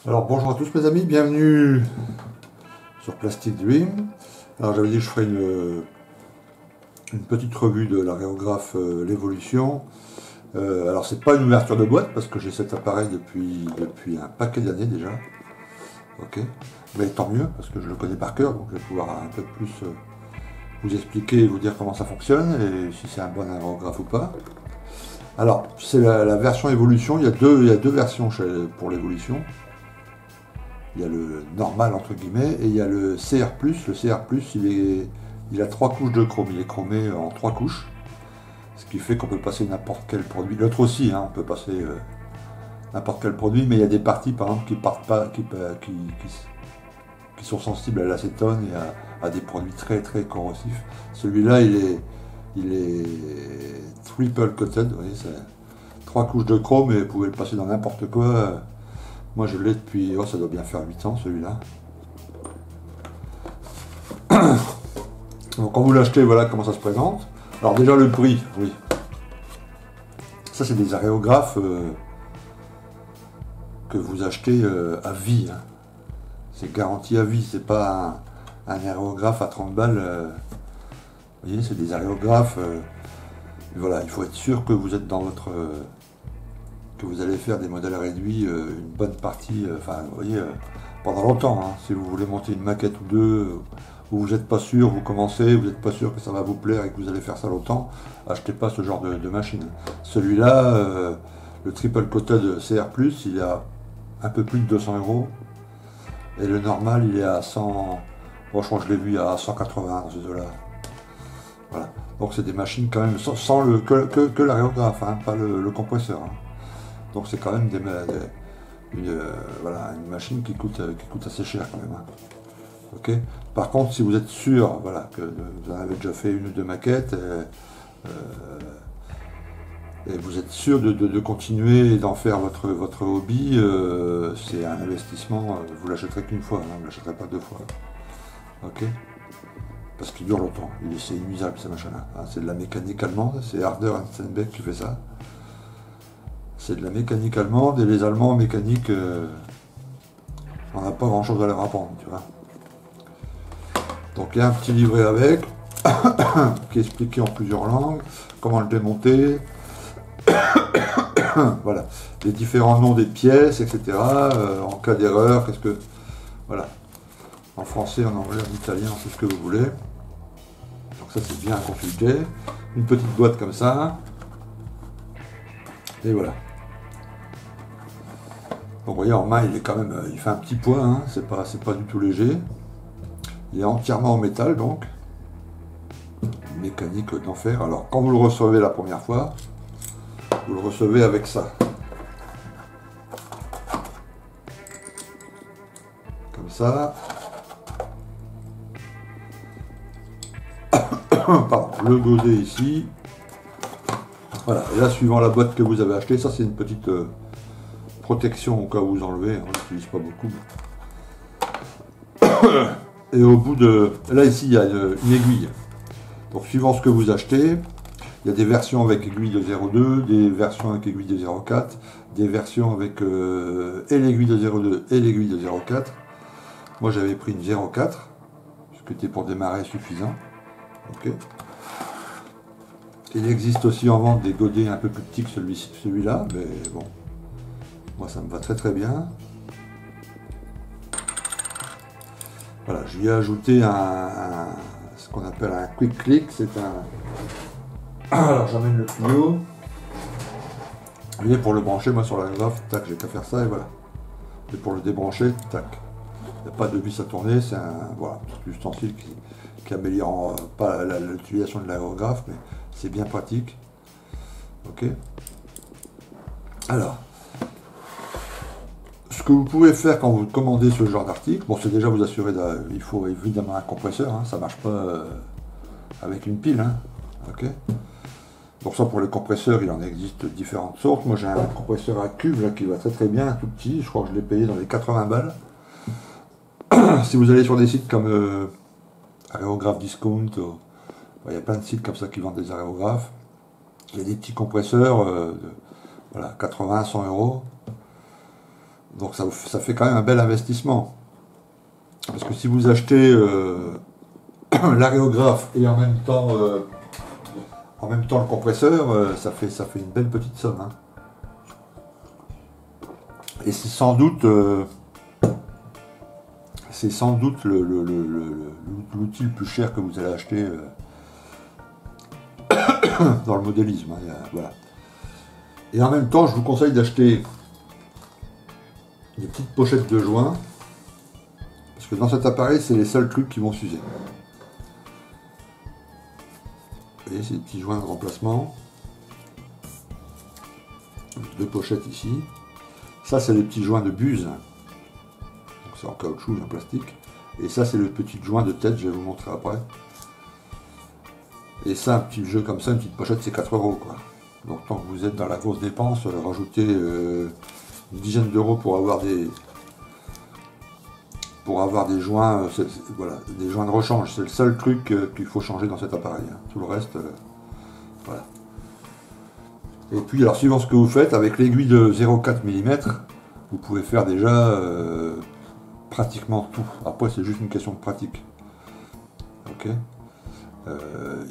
Alors bonjour à tous mes amis, bienvenue sur Plastic Dream. Alors j'avais dit que je ferais une petite revue de l'aréographe L'Évolution. Alors c'est pas une ouverture de boîte parce que j'ai cet appareil depuis un paquet d'années déjà. Ok. Mais tant mieux parce que je le connais par cœur, donc je vais pouvoir un peu plus vous expliquer et vous dire comment ça fonctionne et si c'est un bon aréographe ou pas. Alors c'est la version Évolution, il y a deux versions pour l'Évolution. Il y a le normal entre guillemets et il y a le CR+. Le CR+, il a 3 couches de chrome. Il est chromé en 3 couches. Ce qui fait qu'on peut passer n'importe quel produit. L'autre aussi, hein, on peut passer n'importe quel produit, mais il y a des parties par exemple qui partent pas, qui sont sensibles à l'acétone et à des produits très très corrosifs. Celui-là, il est triple coated. Vous voyez, c'est 3 couches de chrome et vous pouvez le passer dans n'importe quoi. Moi je l'ai depuis, oh, ça doit bien faire 8 ans celui-là. Donc quand vous l'achetez, voilà comment ça se présente. Alors déjà le prix, oui. Ça c'est des aréographes que vous achetez à vie. Hein. C'est garanti à vie, c'est pas un aréographe à 30 balles. Vous voyez, c'est des aréographes. Voilà, il faut être sûr que vous êtes dans votre... que vous allez faire des modèles réduits une bonne partie, enfin vous voyez, pendant longtemps. Hein. Si vous voulez monter une maquette ou deux, où vous n'êtes pas sûr, vous commencez, vous n'êtes pas sûr que ça va vous plaire et que vous allez faire ça longtemps, achetez pas ce genre de machine. Celui-là, le triple coated CR+, il est à un peu plus de 200 €. Et le normal, il est à 100, bon, je crois que je l'ai vu à 180 dans ce $. Voilà. Donc c'est des machines quand même, sans que l'aréographe, hein, pas le compresseur. Hein. Donc c'est quand même voilà, une machine qui coûte assez cher quand même. Hein. Okay. Par contre, si vous êtes sûr, voilà, que vous en avez déjà fait une ou deux maquettes et vous êtes sûr de continuer et d'en faire votre hobby, c'est un investissement. Vous l'achèterez qu'une fois, hein, vous ne l'achèterez pas deux fois. Ok. Parce qu'il dure longtemps. C'est inuisable ces machins-là. Hein, c'est de la mécanique allemande. C'est Harder & Steinbeck qui fait ça. C'est de la mécanique allemande et les Allemands en mécanique, on n'a pas grand chose à leur apprendre, tu vois. Donc il y a un petit livret avec, qui est expliqué en plusieurs langues, comment le démonter, voilà, les différents noms des pièces, etc. En cas d'erreur, qu'est-ce que... Voilà. En français, en anglais, en italien, c'est ce que vous voulez. Donc ça c'est bien à consulter. Une petite boîte comme ça. Et voilà. Donc vous voyez, en main, il est quand même, il fait un petit poids, hein, c'est pas du tout léger. Il est entièrement en métal, donc. Mécanique d'enfer. Alors, quand vous le recevez la première fois, vous le recevez avec ça. Comme ça. Pardon, le godet ici. Voilà, et là, suivant la boîte que vous avez achetée, ça c'est une petite... protection au cas où vous enlevez, on n'utilise pas beaucoup. Et au bout de... Là ici il y a une aiguille. Donc suivant ce que vous achetez, il y a des versions avec aiguille de 0,2, des versions avec aiguille de 0,4, des versions avec et l'aiguille de 0,2 et l'aiguille de 0,4. Moi j'avais pris une 0,4, ce qui était pour démarrer suffisant. Ok. Il existe aussi en vente des godets un peu plus petits que celui-là, mais bon. Moi ça me va très très bien. Voilà, je lui ai ajouté ce qu'on appelle un quick click, c'est un... Alors j'emmène le tuyau. Vous voyez, pour le brancher, moi sur la graphe, tac, j'ai qu'à faire ça et voilà. Et pour le débrancher, tac. Il n'y a pas de vis à tourner, c'est un voilà, petit ustensile qui améliore pas l'utilisation de l'aérographe, mais c'est bien pratique. Ok. Alors, ce que vous pouvez faire quand vous commandez ce genre d'article, bon, c'est déjà vous assurer, il faut évidemment un compresseur, hein, ça ne marche pas avec une pile. Hein, ok. Donc ça, pour les compresseurs, il en existe différentes sortes. Moi j'ai un compresseur à cuve là, qui va très très bien, tout petit, je crois que je l'ai payé dans les 80 balles. Si vous allez sur des sites comme Aréographe Discount, il y a plein de sites comme ça qui vendent des aréographes. Il y a des petits compresseurs, voilà, 80-100 €. Donc ça fait quand même un bel investissement. Parce que si vous achetez l'aréographe et en même temps le compresseur, ça fait une belle petite somme. Hein. Et c'est sans doute l'outil le plus cher que vous allez acheter dans le modélisme. Hein, voilà. Et en même temps, je vous conseille d'acheter des petites pochettes de joints, parce que dans cet appareil, c'est les seuls trucs qui vont s'user. Vous voyez, c'est des petits joints de remplacement. Deux pochettes ici. Ça, c'est les petits joints de buse. Donc c'est en caoutchouc et en plastique. Et ça, c'est le petit joint de tête, je vais vous montrer après. Et ça, un petit jeu comme ça, une petite pochette, c'est 4 €, quoi. Donc tant que vous êtes dans la grosse dépense, rajoutez une dizaine d'euros pour avoir des joints, voilà, des joints de rechange. C'est le seul truc qu'il faut changer dans cet appareil. Hein. Tout le reste, voilà. Et puis, alors suivant ce que vous faites, avec l'aiguille de 0,4 mm, vous pouvez faire déjà pratiquement tout. Après, c'est juste une question de pratique. Ok.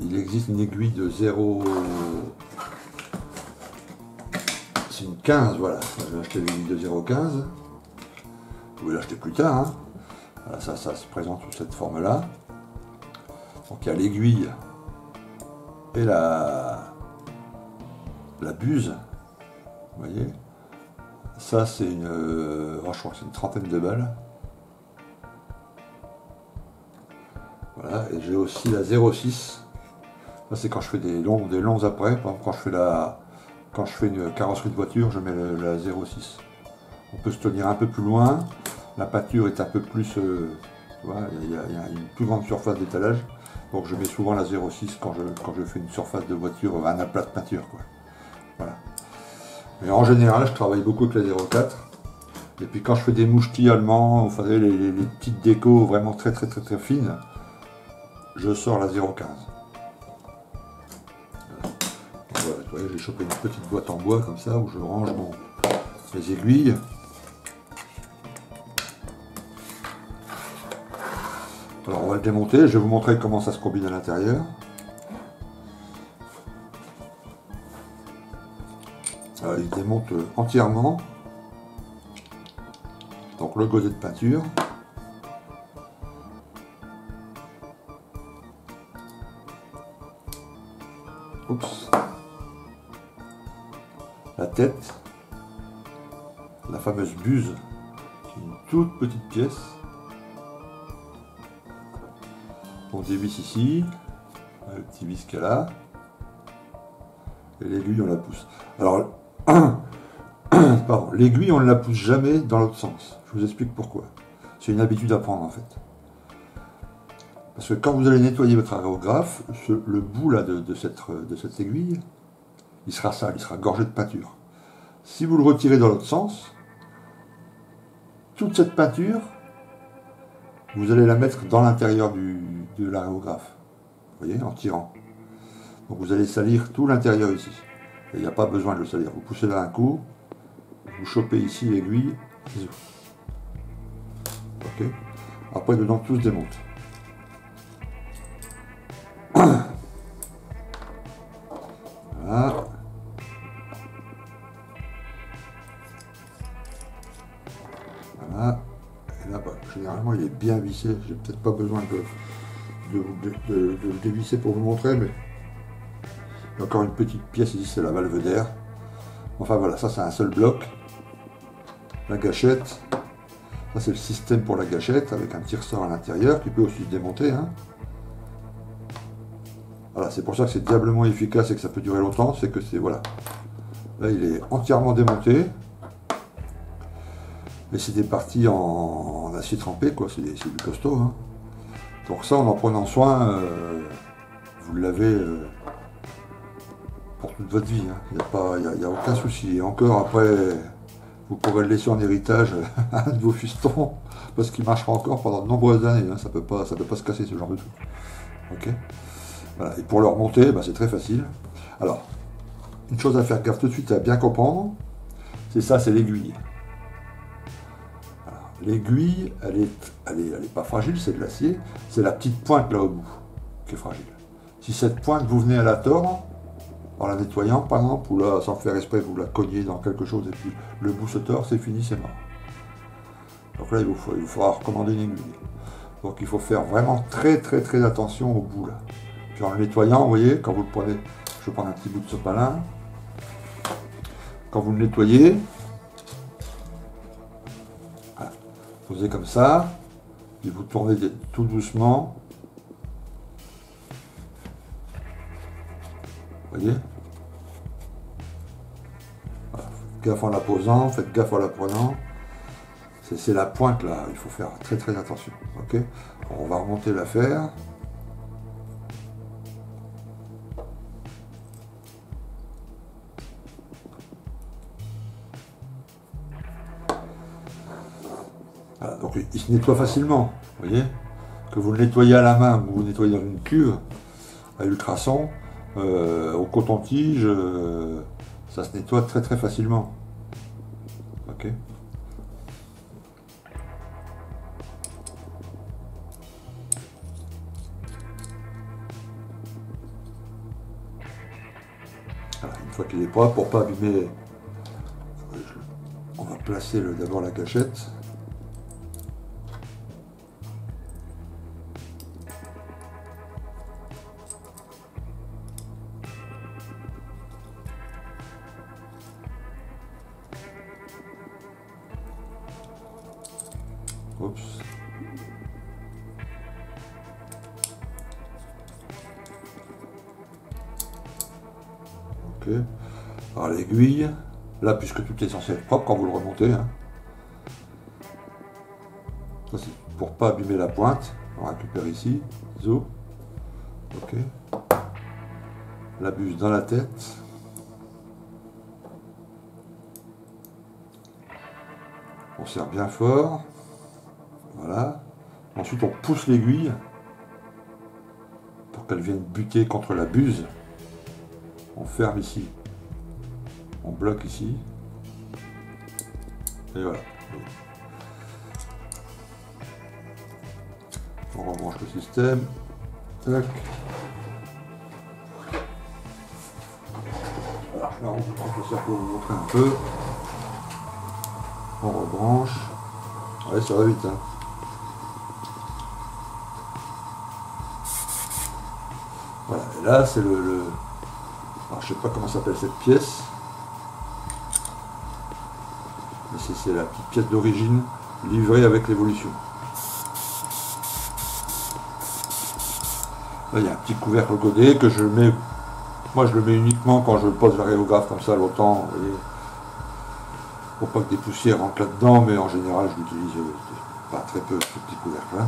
Il existe une aiguille de 0... C'est une 15, voilà. J'ai acheté l'aiguille de 0,15. Vous pouvez l'acheter plus tard. Hein. Voilà, ça se présente sous cette forme-là. Donc il y a l'aiguille et la buse. Vous voyez. Ça, c'est une... je crois que c'est une trentaine de balles. Voilà, et j'ai aussi la 0,6. Ça, c'est quand je fais des longs après. Par exemple, quand je fais une carrosserie de voiture, je mets la 0,6. On peut se tenir un peu plus loin. La peinture est un peu plus... voilà, il y a une plus grande surface d'étalage. Donc je mets souvent la 0,6 quand je fais une surface de voiture, un aplat de peinture, quoi. Voilà. Mais en général, je travaille beaucoup avec la 0,4. Et puis quand je fais des mouchetis allemands, vous savez, les petites décos vraiment très fines, je sors la 0,15. Voilà, vous voyez, j'ai chopé une petite boîte en bois comme ça où je range mes aiguilles. Alors on va le démonter, je vais vous montrer comment ça se combine à l'intérieur. Il démonte entièrement. Donc le godet de peinture. Oups. La tête. La fameuse buse, qui est une toute petite pièce. On dévisse ici. Le petit vis qu'il y a là. Et l'aiguille, on la pousse. Alors, pardon, l'aiguille, on ne la pousse jamais dans l'autre sens. Je vous explique pourquoi. C'est une habitude à prendre en fait. Parce que quand vous allez nettoyer votre aréographe, le bout là de cette aiguille, il sera sale, il sera gorgé de peinture. Si vous le retirez dans l'autre sens, toute cette peinture, vous allez la mettre dans l'intérieur de l'aréographe. Vous voyez, en tirant. Donc vous allez salir tout l'intérieur ici. Et il n'y a pas besoin de le salir. Vous poussez là un coup, vous chopez ici l'aiguille, ok. Après dedans tout se démonte. Voilà. Voilà. Et là, généralement il est bien vissé. J'ai peut-être pas besoin de le dévisser pour vous montrer, mais il y a encore une petite pièce ici, c'est la valve d'air. Enfin voilà, ça c'est un seul bloc. La gâchette, ça c'est le système pour la gâchette avec un petit ressort à l'intérieur qui peut aussi se démonter. Hein. Voilà, c'est pour ça que c'est diablement efficace et que ça peut durer longtemps, c'est que c'est, voilà. Là il est entièrement démonté. Et c'est des parties en acier trempé, quoi, c'est du costaud. Hein. Donc ça, en prenant soin, vous l'avez pour toute votre vie. Il n'y a aucun souci. Et encore après, vous pourrez le laisser en héritage à un de vos fistons, parce qu'il marchera encore pendant de nombreuses années. Hein. Ça peut pas se casser ce genre de truc. Ok. Voilà. Et pour le remonter, c'est très facile. Alors, une chose à faire gaffe tout de suite à bien comprendre, c'est ça, c'est l'aiguille. l'aiguille, elle est pas fragile, c'est de l'acier, c'est la petite pointe là au bout qui est fragile. Si cette pointe, vous venez à la tordre, en la nettoyant par exemple, ou là, sans faire exprès, vous la cognez dans quelque chose et puis le bout se tord, c'est fini, c'est mort. Donc là, il vous faudra recommander une aiguille. Donc il faut faire vraiment très très très attention au bout là. Puis en le nettoyant, vous voyez, quand vous le prenez, je vais prendre un petit bout de sopalin. Quand vous le nettoyez, voilà, vous faites comme ça, puis vous tournez tout doucement. Vous voyez, voilà. Faites gaffe en la posant, faites gaffe en la prenant. C'est la pointe là, il faut faire très très attention. Ok, on va remonter l'affaire. Voilà, donc il se nettoie facilement, vous voyez. Que vous le nettoyez à la main ou vous le nettoyez dans une cuve à ultrasons, au coton-tige, ça se nettoie très très facilement. Ok. Voilà, une fois qu'il est propre, pour pas abîmer, on va placer d'abord la cachette. Oups. Ok. Alors l'aiguille, là puisque tout est censé être propre quand vous le remontez, hein. Ça c'est pour pas abîmer la pointe. On récupère ici, zo. Ok. La buse dans la tête. On serre bien fort. Voilà. Ensuite on pousse l'aiguille pour qu'elle vienne buter contre la buse. On ferme ici. On bloque ici. Et voilà. On rebranche le système. Tac. Voilà. Là on prend le cercle pour vous montrer un peu. On rebranche. Ouais, ça va vite, hein. Voilà, et là c'est alors je sais pas comment s'appelle cette pièce, mais c'est la petite pièce d'origine livrée avec l'évolution. Là il y a un petit couvercle godé que je mets, moi je le mets uniquement quand je pose l'aréographe comme ça longtemps, vous voyez, pour pas que des poussières rentrent là-dedans, mais en général je l'utilise pas très peu ce petit couvercle là.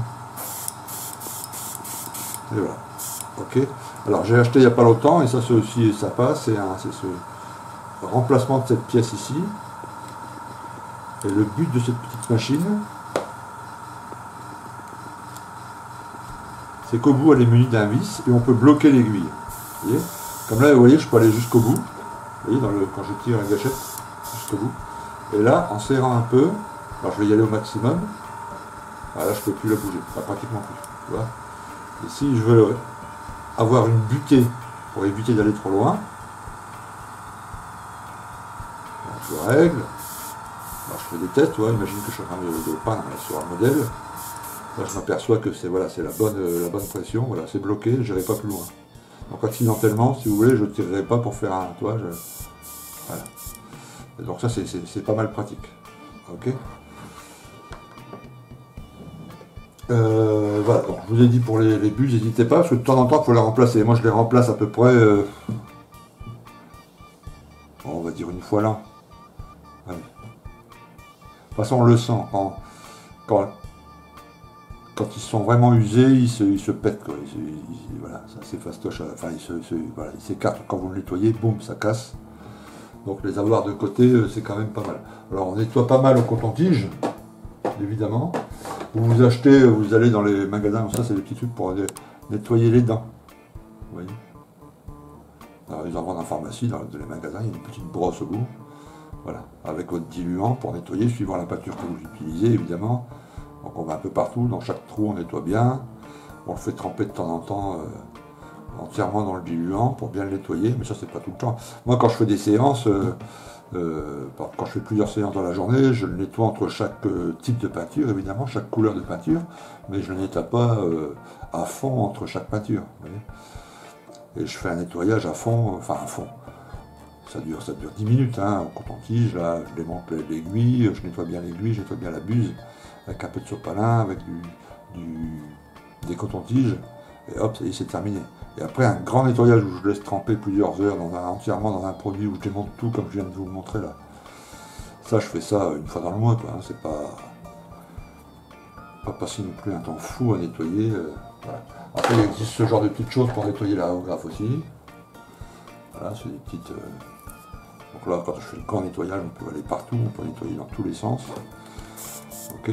Et voilà. Ok. Alors j'ai acheté il n'y a pas longtemps, et ça c'est aussi ça passe, c'est ce remplacement de cette pièce ici. Et le but de cette petite machine, c'est qu'au bout elle est munie d'un vis et on peut bloquer l'aiguille. Vous voyez, comme là vous voyez, je peux aller jusqu'au bout. Vous voyez, quand je tire la gâchette jusqu'au bout. Et là, en serrant un peu, alors je vais y aller au maximum. Voilà, je ne peux plus la bouger, enfin, pratiquement plus. Tu vois. Et si je veux avoir une butée pour éviter d'aller trop loin, alors je règle. Alors je fais des tests, tu vois, imagine que je suis en train de peindre sur un modèle. Là je m'aperçois que c'est voilà, la bonne pression, voilà, c'est bloqué, je n'irai pas plus loin. Donc accidentellement, si vous voulez, je ne tirerai pas pour faire un, tu vois, voilà. Et donc ça c'est pas mal pratique. Ok. Voilà, donc je vous ai dit pour les buses, n'hésitez pas, parce que de temps en temps, il faut les remplacer. Moi, je les remplace à peu près, on va dire une fois l'an. Ouais. De toute façon, on le sent. Quand ils sont vraiment usés, ils se pètent, quoi. Voilà, c'est fastoche. Enfin, voilà, ils s'écartent. Quand vous le nettoyez, boum, ça casse. Donc les avoir de côté, c'est quand même pas mal. Alors, on nettoie pas mal au coton-tige, évidemment. Vous achetez, vous allez dans les magasins, ça c'est des petits trucs pour nettoyer les dents. Vous voyez. Alors, ils en vendent en pharmacie, dans les magasins, il y a une petite brosse au bout. Voilà, avec votre diluant pour nettoyer, suivant la peinture que vous utilisez, évidemment. Donc on va un peu partout, dans chaque trou on nettoie bien. On le fait tremper de temps en temps entièrement dans le diluant pour bien le nettoyer, mais ça c'est pas tout le temps. Moi quand je fais des séances, quand je fais plusieurs séances dans la journée, je le nettoie entre chaque type de peinture, évidemment, chaque couleur de peinture, mais je ne le nettoie pas à fond entre chaque peinture. Vous voyez. Et je fais un nettoyage à fond, enfin à fond. Ça dure 10 minutes, hein, en coton-tige, là, je démonte l'aiguille, je nettoie bien l'aiguille, je nettoie bien la buse, avec un peu de sopalin, avec des cotons-tiges, et hop, c'est terminé. Et après, un grand nettoyage où je laisse tremper plusieurs heures entièrement dans un produit, où je démonte tout comme je viens de vous le montrer là. Ça, je fais ça une fois dans le mois, quoi, hein, c'est pas passer non plus un temps fou à nettoyer. Voilà. Après, il existe ce genre de petites choses pour nettoyer l'aérographe aussi. Voilà, c'est des petites... Donc là, quand je fais le grand nettoyage, on peut aller partout, on peut nettoyer dans tous les sens. Ok.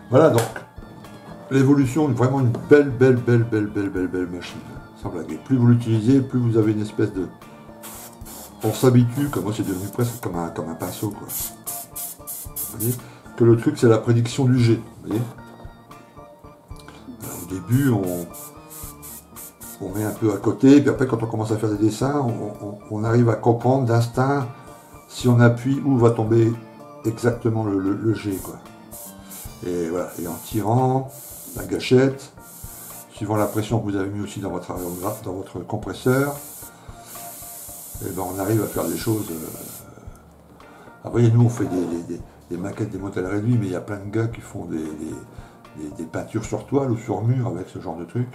Voilà, donc, l'évolution est vraiment une belle machine. Sans blaguer. Plus vous l'utilisez, plus vous avez une espèce de... On s'habitue, comme moi c'est devenu presque comme un pinceau, quoi. Vous voyez que le truc, c'est la prédiction du jet. Vous voyez. Alors, au début, on met un peu à côté, puis après, quand on commence à faire des dessins, on arrive à comprendre d'instinct si on appuie où va tomber exactement le jet, quoi. Et voilà, et en tirant la gâchette, suivant la pression que vous avez mis aussi dans votre aérographe, dans votre compresseur, et ben on arrive à faire des choses. Vous voyez, nous on fait des maquettes, des modèles réduits, mais il y a plein de gars qui font des peintures sur toile ou sur mur avec ce genre de truc,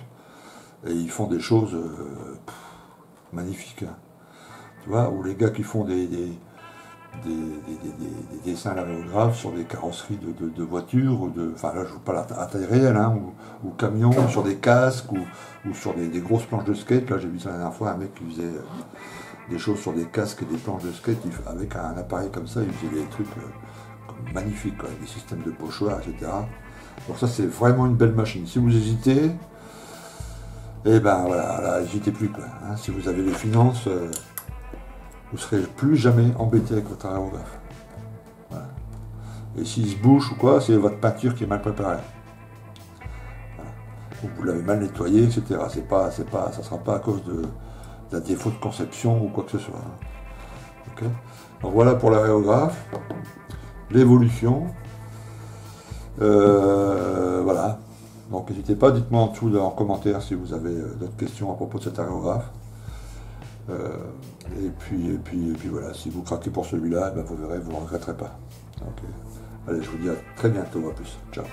et ils font des choses magnifiques. Hein. Tu vois, ou les gars qui font des dessins à l'aérographe sur des carrosseries de voitures, enfin là je vous parle à taille réelle, hein, ou camions, sur des casques, ou sur des grosses planches de skate. Là j'ai vu ça la dernière fois, un mec qui faisait des choses sur des casques et des planches de skate, avec un appareil comme ça, il faisait des trucs magnifiques, quoi, des systèmes de pochoirs, etc. Donc ça c'est vraiment une belle machine. Si vous hésitez, et ben voilà, là n'hésitez plus, quoi. Hein, si vous avez les finances, vous ne serez plus jamais embêté avec votre aérographe. Voilà. Et s'il se bouche ou quoi, c'est votre peinture qui est mal préparée. Voilà. Ou vous l'avez mal nettoyé, etc. Ça ne sera pas à cause d'un défaut de conception ou quoi que ce soit. Hein. Okay. Donc voilà pour l'aérographe, l'évolution. Voilà. Donc n'hésitez pas, dites-moi en dessous en commentaire si vous avez d'autres questions à propos de cet aérographe. Et puis voilà, si vous craquez pour celui-là, ben vous verrez, vous ne regretterez pas. Donc, allez, je vous dis à très bientôt, à plus. Ciao.